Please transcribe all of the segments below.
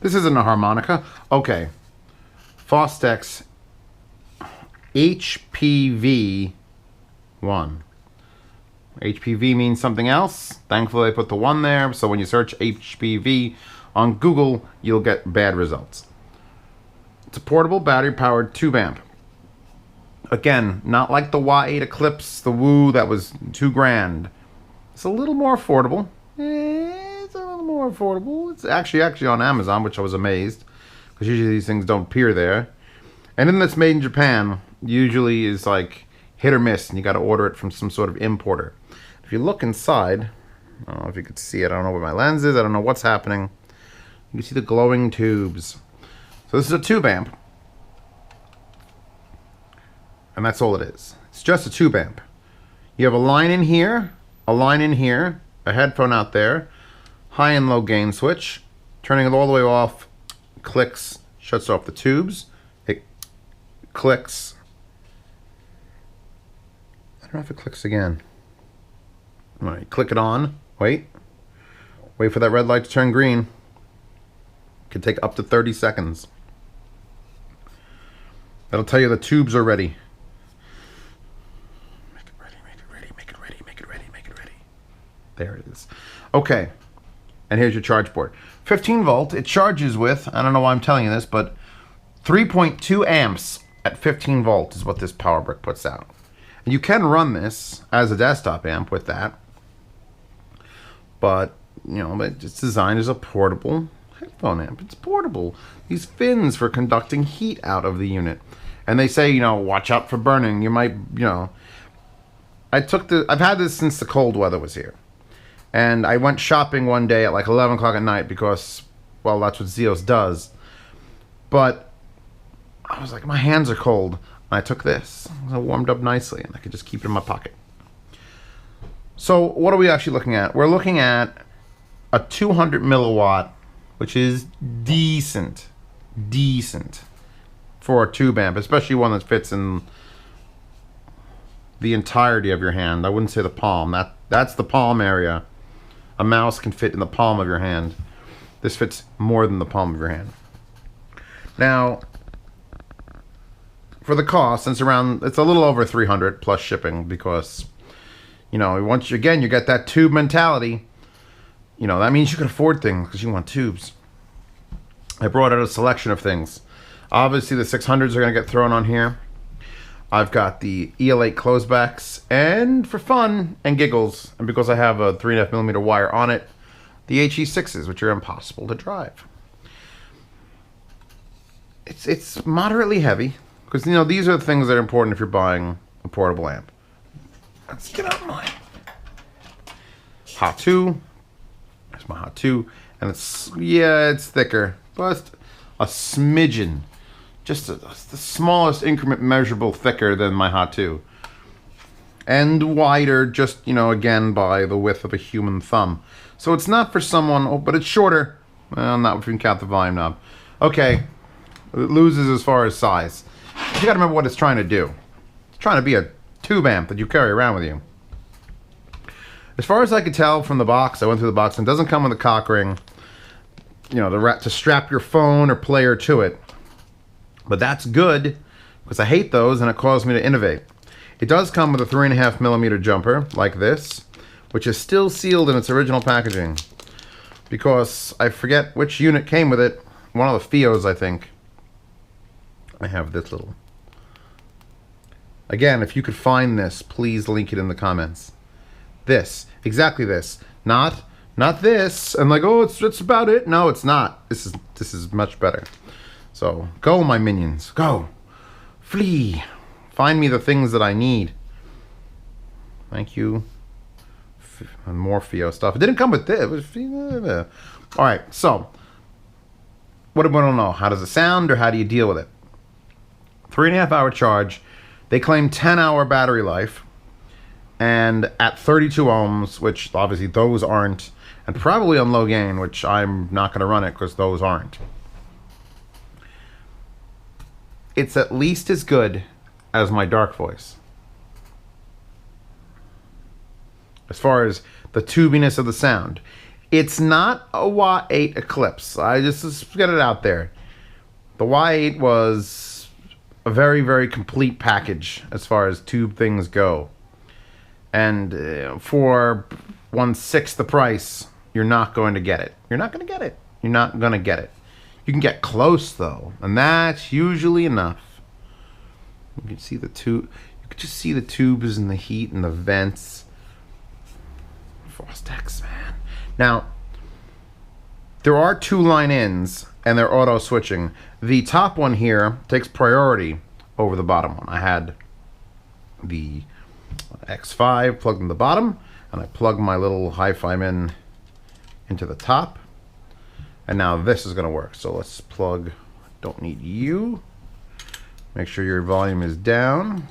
This isn't a harmonica. Okay. Fostex HP-V1. HP-V means something else. Thankfully, I put the 1 there, so when you search HP-V on Google, you'll get bad results. It's a portable, battery-powered tube amp. Again, not like the Y8 Eclipse, the Woo, that was $2,000. It's a little more affordable. It's a little more affordable. It's actually on Amazon, which I was amazed, because usually these things don't appear there. And then that's made in Japan, usually is like hit or miss, and you got to order it from some sort of importer. If you look inside, I don't know if you could see it. I don't know where my lens is. I don't know what's happening. You can see the glowing tubes. So this is a tube amp. And that's all it is. It's just a tube amp. You have a line in here, a line in here, a headphone out there, high and low gain switch. Turning it all the way off, clicks, shuts off the tubes. It clicks. I don't know if it clicks again. All right, click it on. Wait for that red light to turn green. It can take up to 30 seconds. That'll tell you the tubes are ready. Make it ready, make it ready, make it ready, make it ready, make it ready. There it is. Okay, and here's your charge port. 15 volt, it charges with, I don't know why I'm telling you this, but 3.2 amps at 15 volt is what this power brick puts out. And you can run this as a desktop amp with that. But, you know, it's designed as a portable headphone amp. It's portable. These fins for conducting heat out of the unit. And they say, you know, watch out for burning. You might, you know. I've had this since the cold weather was here. And I went shopping one day at like 11 o'clock at night because, well, that's what Zeos does. But I was like, my hands are cold. And I took this. It warmed up nicely, and I could just keep it in my pocket. So what are we actually looking at? We're looking at a 200 milliwatt, which is decent for a tube amp, especially one that fits in the entirety of your hand. I wouldn't say the palm. That's the palm area. A mouse can fit in the palm of your hand. This fits more than the palm of your hand. Now, for the cost, it's a little over 300 plus shipping, because, you know, once you get that tube mentality. You know, that means you can afford things because you want tubes. I brought out a selection of things. Obviously, the 600s are going to get thrown on here. I've got the EL8 closebacks, and for fun and giggles, and because I have a 3.5mm wire on it, the HE6s, which are impossible to drive. It's moderately heavy, because, you know, these are the things that are important if you're buying a portable amp. Let's get out my Hot 2. There's my Hot 2, and it's thicker, but a smidgen. Just the smallest increment measurable thicker than my Hot 2. And wider, just, you know, again, by the width of a human thumb. So it's not for someone, but it's shorter. Well, not if you can count the volume knob. Okay, it loses as far as size. You gotta remember what it's trying to do. It's trying to be a tube amp that you carry around with you. As far as I could tell from the box, I went through the box, and it doesn't come with a cock ring, you know, to strap your phone or player to it. But that's good, because I hate those, and it caused me to innovate. It does come with a 3.5mm jumper, like this, which is still sealed in its original packaging, because I forget which unit came with it. One of the Fios, I think. I have this little. Again, if you could find this, please link it in the comments. This, exactly this, not this. And like, oh, it's about it. No, it's not. This is much better. So go, my minions, go, flee, find me the things that I need. Thank you. And more Fio stuff. It didn't come with this. It was, all right. So, what do we don't know? How does it sound, or how do you deal with it? 3.5 hour charge. They claim 10-hour battery life, and at 32 ohms, which obviously those aren't, and probably on low gain, which I'm not going to run it because those aren't. It's at least as good as my Dark Voice. As far as the tubiness of the sound. It's not a Y8 Eclipse. I just get it out there. The Y8 was a very, very complete package as far as tube things go. And for 1/6 the price, you're not going to get it. You're not going to get it. You're not going to get it. You can get close, though, and that's usually enough. You can see the tube. You can just see the tubes and the heat and the vents. Fostex, man. Now, there are 2 line ins, and they're auto switching. The top one here takes priority over the bottom one. I had the X5 plugged in the bottom, and I plugged my little hi-fi in into the top. And now this is going to work. So let's plug, don't need you. Make sure your volume is down.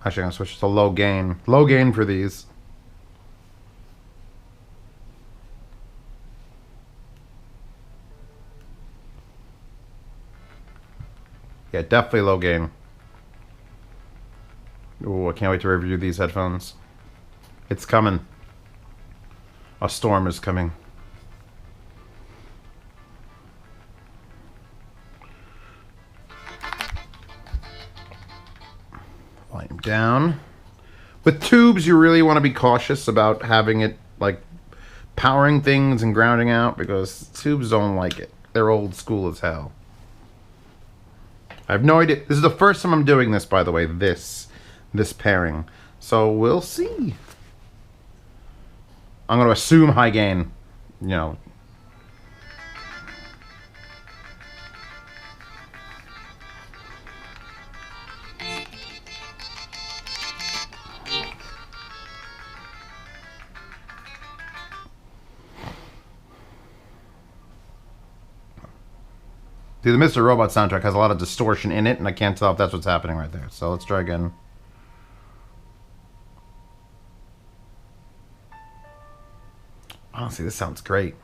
Actually, I'm going to switch to low gain. Low gain for these. Yeah, definitely low gain. Ooh, I can't wait to review these headphones. It's coming. A storm is coming. Volume down. With tubes, you really want to be cautious about having it like powering things and grounding out, because tubes don't like it. They're old school as hell. I have no idea. This is the first time I'm doing this, by the way, this pairing. So we'll see. I'm going to assume high gain, you know. Dude, the Mr. Robot soundtrack has a lot of distortion in it, and I can't tell if that's what's happening right there. So let's try again. Honestly, this sounds great.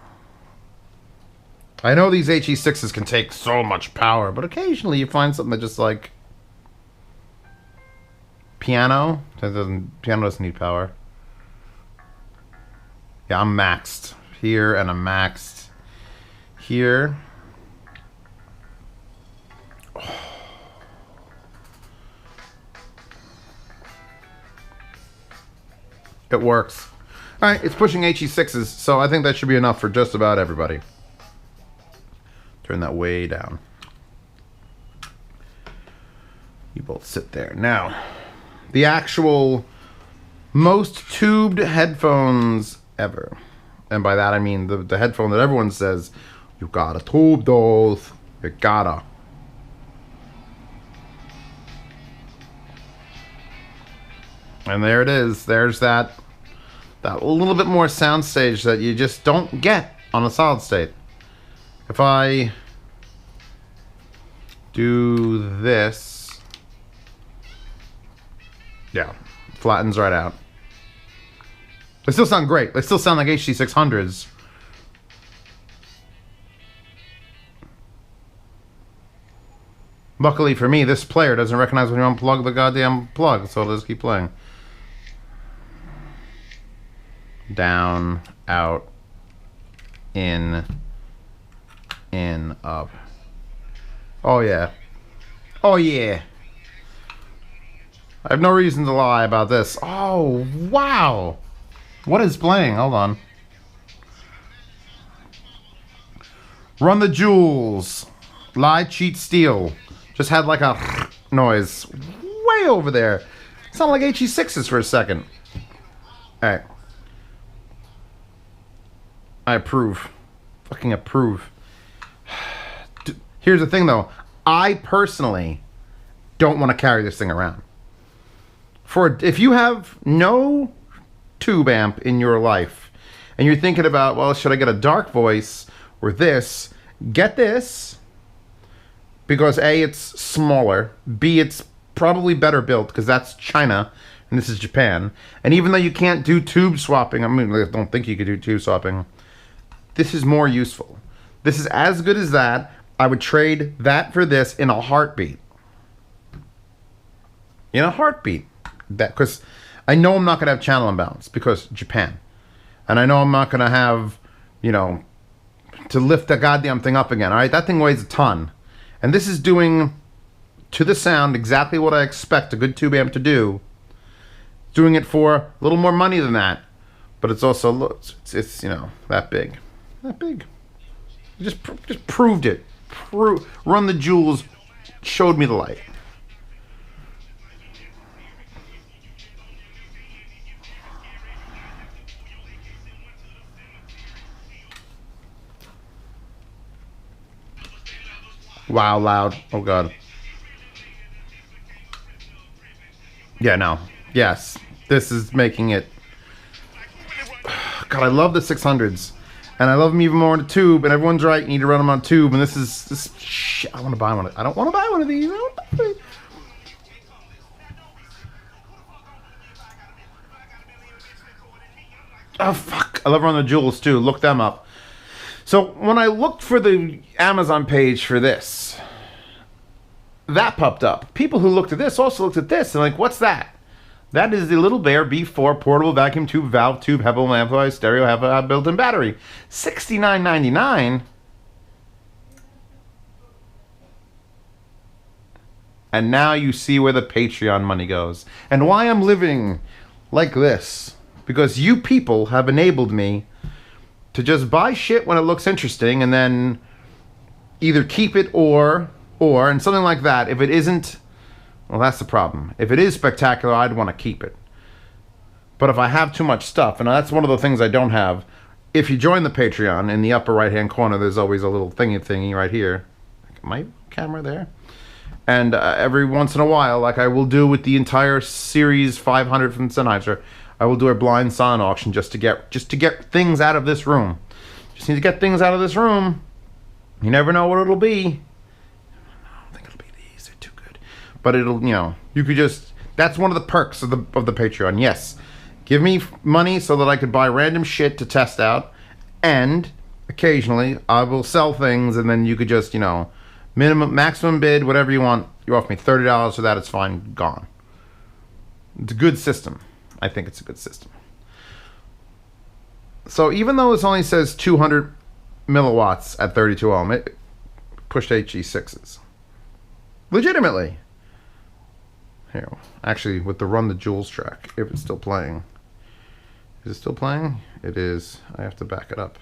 I know these HE6s can take so much power, but occasionally you find something that just like... Piano? Piano doesn't need power. Yeah, I'm maxed here, and I'm maxed here. It works. Alright, it's pushing HE6s, so I think that should be enough for just about everybody. Turn that way down. You both sit there. Now, the actual most tubed headphones ever. And by that I mean the headphone that everyone says, you gotta tube those. You gotta. And there it is. There's that little bit more soundstage that you just don't get on a solid state. If I do this, yeah, flattens right out. They still sound great. They still sound like HD600s. Luckily for me, this player doesn't recognize when you unplug the goddamn plug, so it'll just keep playing. Down, out, in, up. Oh yeah. Oh yeah. I have no reason to lie about this. Oh, wow. What is playing? Hold on. Run the Jewels. Lie, cheat, steal. Just had like a noise way over there. Sounded like HE6s for a second. Alright. I approve. Fucking approve. Here's the thing though. I personally don't want to carry this thing around. If you have no tube amp in your life and you're thinking about, well, should I get a dark voice or this? Get this. Because A, it's smaller. B, it's probably better built because that's China and this is Japan. And even though you can't do tube swapping, I mean, I don't think you could do tube swapping. This is more useful. This is as good as that. I would trade that for this in a heartbeat. in a heartbeat. That because I know I'm not gonna have channel imbalance because Japan, and I know I'm not gonna have, you know, to lift the goddamn thing up again. All right, that thing weighs a ton, and this is doing to the sound exactly what I expect a good tube amp to do. Doing it for a little more money than that, but it's also it's you know that big. Just proved it. Run the Jewels showed me the light. Wow, loud. Oh god. Yeah, no. Yes, this is making it. God, I love the 600s. And I love them even more on a tube, and everyone's right, you need to run them on a tube, and this shit, I want to buy one. I don't want to buy one of these. Oh, fuck. I love Run the Jewels, too. Look them up. So, when I looked for the Amazon page for this, that popped up. People who looked at this also looked at this, and like, what's that? That is the Little Bear B4 portable vacuum tube, valve tube, Hebel amplifier, stereo, have a built-in battery. $69.99. And now you see where the Patreon money goes. And why I'm living like this. Because you people have enabled me to just buy shit when it looks interesting and then either keep it or, and something like that, if it isn't... Well, that's the problem. If it is spectacular, I'd want to keep it. But if I have too much stuff, and that's one of the things I don't have, if you join the Patreon, in the upper right-hand corner, there's always a little thingy right here. My camera there. And every once in a while, like I will do with the entire Series 500 from Sennheiser, I will do a blind silent auction just to get things out of this room. Just need to get things out of this room. You never know what it'll be. But it'll, you know, you could just, that's one of the perks of the Patreon. Yes, give me money so that I could buy random shit to test out, and occasionally I will sell things, and then you could just, you know, maximum bid, whatever you want. You offer me $30 for that, it's fine, gone. It's a good system. I think it's a good system. So even though this only says 200 milliwatts at 32 ohm, it pushed HE6s. Legitimately. Here, actually, with the Run the Jewels track, if it's still playing. Is it still playing? It is. I have to back it up.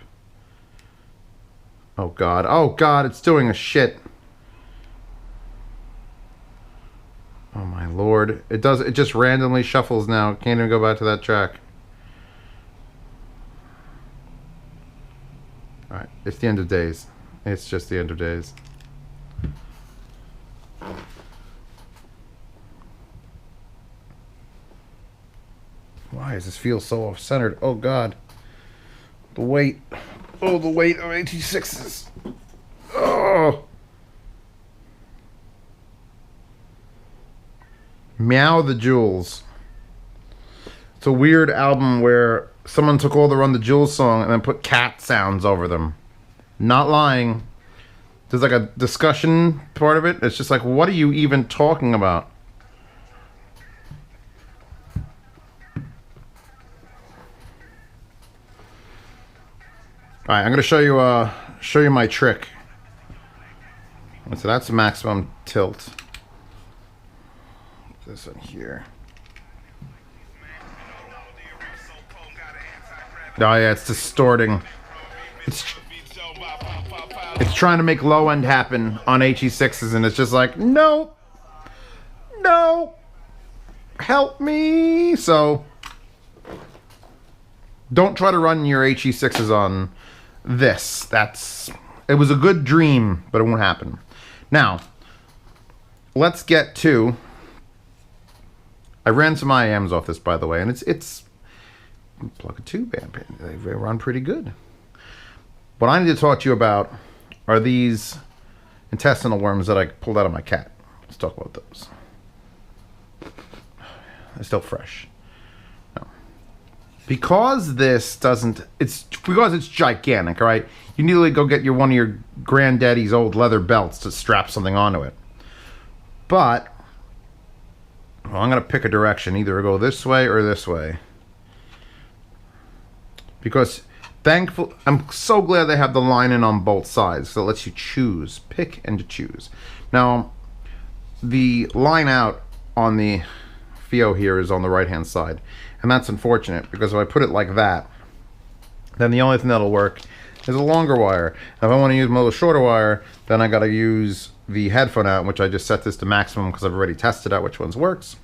Oh god. Oh god, it's doing a shit. Oh my lord. It just randomly shuffles now. Can't even go back to that track. Alright, it's the end of days. It's just the end of days. Why does this feel so off-centered? Oh god. The weight. Oh, the weight of 86s. Oh. Meow the Jewels. It's a weird album where someone took all the Run the Jewels song and then put cat sounds over them. Not lying. There's like a discussion part of it. It's just like, what are you even talking about? Alright, I'm gonna show you my trick. So that's the maximum tilt. This one here. Oh yeah, it's distorting. It's trying to make low end happen on HE6s, and it's just like, no, no, help me. So don't try to run your HE6s on this. It was a good dream, but it won't happen. Now, let's get to. I ran some IAMs off this, by the way, and it's plug a tube amp in. They run pretty good. What I need to talk to you about are these intestinal worms that I pulled out of my cat. Let's talk about those. They're still fresh. No. Because this doesn't, because it's gigantic, all right? You need to go get one of your granddaddy's old leather belts to strap something onto it. But Well, I'm going to pick a direction. Either go this way or this way. Because I'm so glad they have the line in on both sides. So it lets you choose. Pick and choose. Now, the line out on the FIO here is on the right-hand side. And that's unfortunate, because if I put it like that, then the only thing that'll work is a longer wire. If I want to use a little shorter wire, then I got to use the headphone out, which I just set this to maximum because I've already tested out which ones works.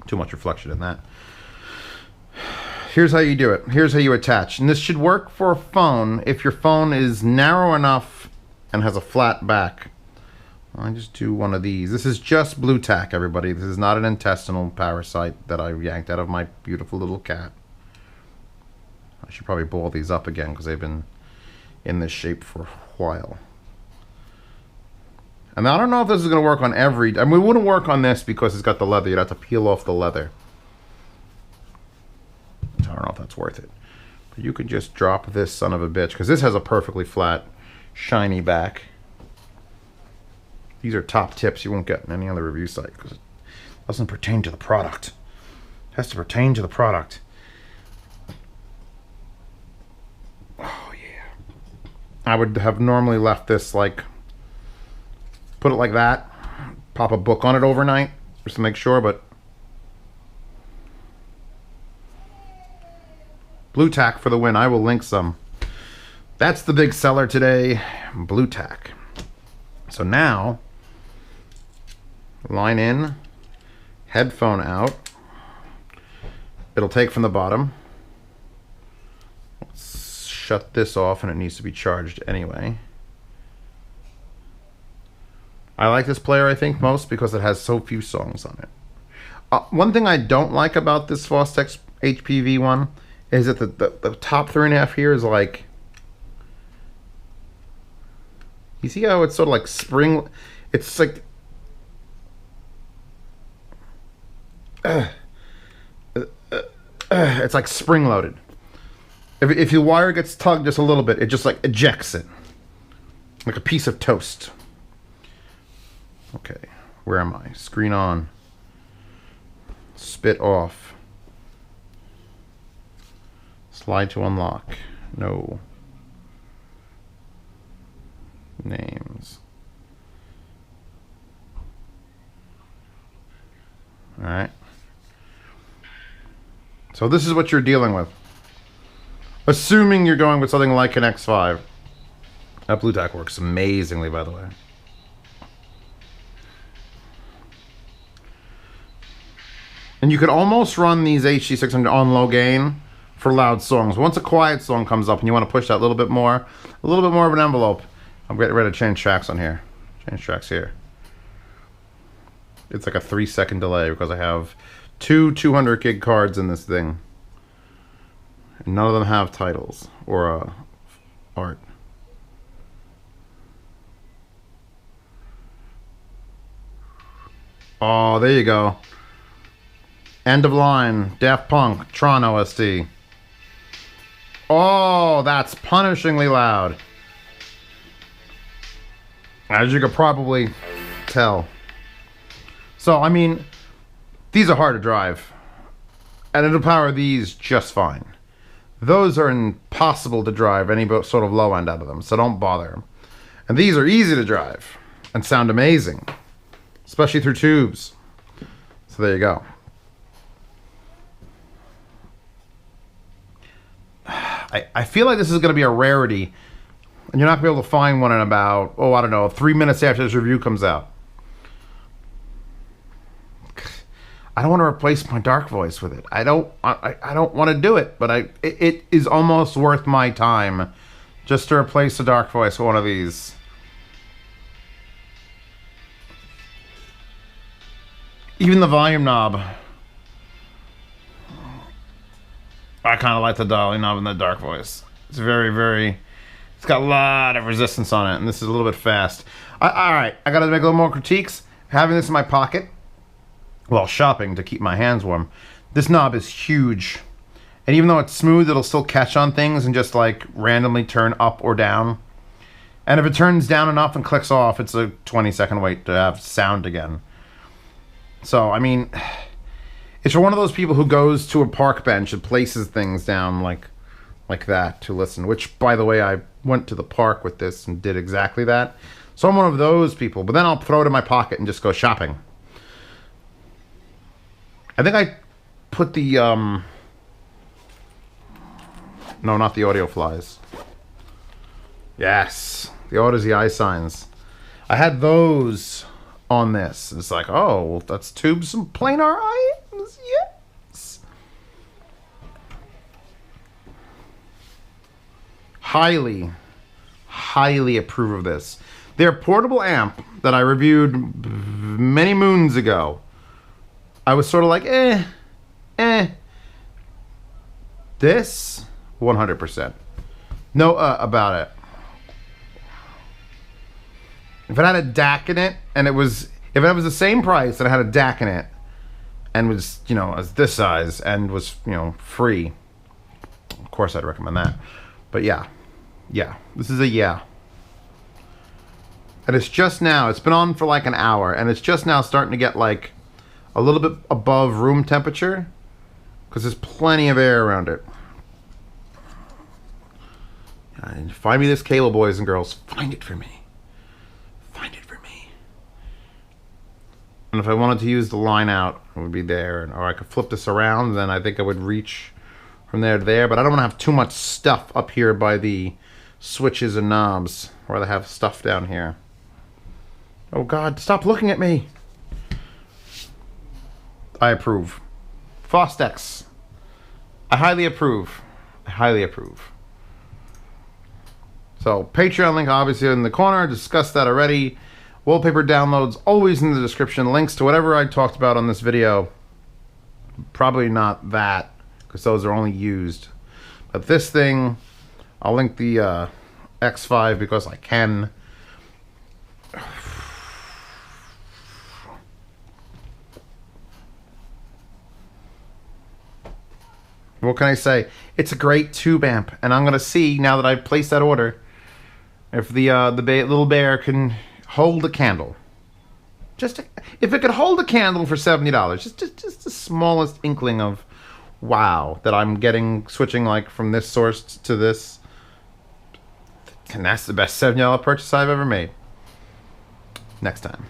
Too much reflection in that. Here's how you do it. Here's how you attach. And this should work for a phone if your phone is narrow enough and has a flat back. I just do one of these. This is just blue tack, everybody. This is not an intestinal parasite that I yanked out of my beautiful little cat. I should probably ball these up again because they've been in this shape for a while. And I don't know if this is going to work on every... I mean, it wouldn't work on this because it's got the leather. You'd have to peel off the leather. I don't know if that's worth it. But you could just drop this son of a bitch, because this has a perfectly flat, shiny back. These are top tips you won't get in any other review site because it doesn't pertain to the product. It has to pertain to the product. Oh, yeah. I would have normally left this like... Put it like that. Pop a book on it overnight just to make sure, but... Blue tack for the win. I will link some. That's the big seller today. Blue tack. So now... Line in, headphone out. It'll take from the bottom. Let's shut this off, and it needs to be charged anyway. I like this player, I think, most because it has so few songs on it. One thing I don't like about this Fostex HP-V1 is that the top 3.5 here is like... You see how it's sort of like spring... It's like... It's like spring loaded. If your wire gets tugged just a little bit, it just like ejects it like a piece of toast. Okay, where am I? Screen on. Spit off. Slide to unlock. No. Names. All right. So this is what you're dealing with. Assuming you're going with something like an X5. That blue tack works amazingly, by the way. And you could almost run these HD600 on low gain for loud songs. Once a quiet song comes up and you want to push that a little bit more of an envelope. I'm getting ready to change tracks on here. Change tracks here. It's like a 3-second delay because I have two 200 gig cards in this thing. And none of them have titles or art. Oh, there you go. End of line. Daft Punk. Tron OST. Oh, that's punishingly loud. As you could probably tell. So, I mean, these are hard to drive. And it'll power these just fine. Those are impossible to drive any sort of low end out of them, so don't bother. And these are easy to drive and sound amazing, especially through tubes. So there you go. I feel like this is going to be a rarity, and you're not going to be able to find one in about, oh, I don't know, 3 minutes after this review comes out. I don't want to replace my dark voice with it. I don't want to do it, but it is almost worth my time just to replace the dark voice with one of these. Even the volume knob. I kind of like the volume knob in the dark voice. It's very, very... It's got a lot of resistance on it, and this is a little bit fast. Alright, I gotta make a little more critiques. Having this in my pocket while shopping to keep my hands warm. This knob is huge. And even though it's smooth, it'll still catch on things and just like randomly turn up or down. And if it turns down enough and clicks off, it's a 20-second wait to have sound again. So, I mean, it's for one of those people who goes to a park bench and places things down like that to listen. Which, by the way, I went to the park with this and did exactly that. So I'm one of those people. But then I'll throw it in my pocket and just go shopping. I think I put the, no, not the audio flies. Yes, the Auto Z eye signs. I had those on this. It's like, oh, well, let's tube some planar items. Yes. Highly, highly approve of this. Their portable amp that I reviewed many moons ago, I was sort of like, This, 100%. No about it. If it had a DAC in it, and it was, if it was the same price and it had a DAC in it, and was, you know, as this size, and was, you know, free, of course I'd recommend that. But yeah, this is a yeah. And it's just now, it's been on for like an hour, and it's just now starting to get like a little bit above room temperature, because there's plenty of air around it. And find me this cable, boys and girls. Find it for me. Find it for me. And if I wanted to use the line out, it would be there. Or I could flip this around, then I think I would reach from there to there. But I don't want to have too much stuff up here by the switches and knobs. I'd rather have stuff down here. Oh God, stop looking at me. I approve. Fostex. I highly approve. I highly approve. So, Patreon link obviously in the corner. Discussed that already. Wallpaper downloads always in the description. Links to whatever I talked about on this video. Probably not that, because those are only used. But this thing, I'll link the X5 because I can. What can I say? It's a great tube amp, and I'm gonna see now that I've placed that order if the little bear can hold a candle. If it could hold a candle for $70, just the smallest inkling of wow that I'm getting, switching like from this source to this, and that's the best $70 purchase I've ever made. Next time.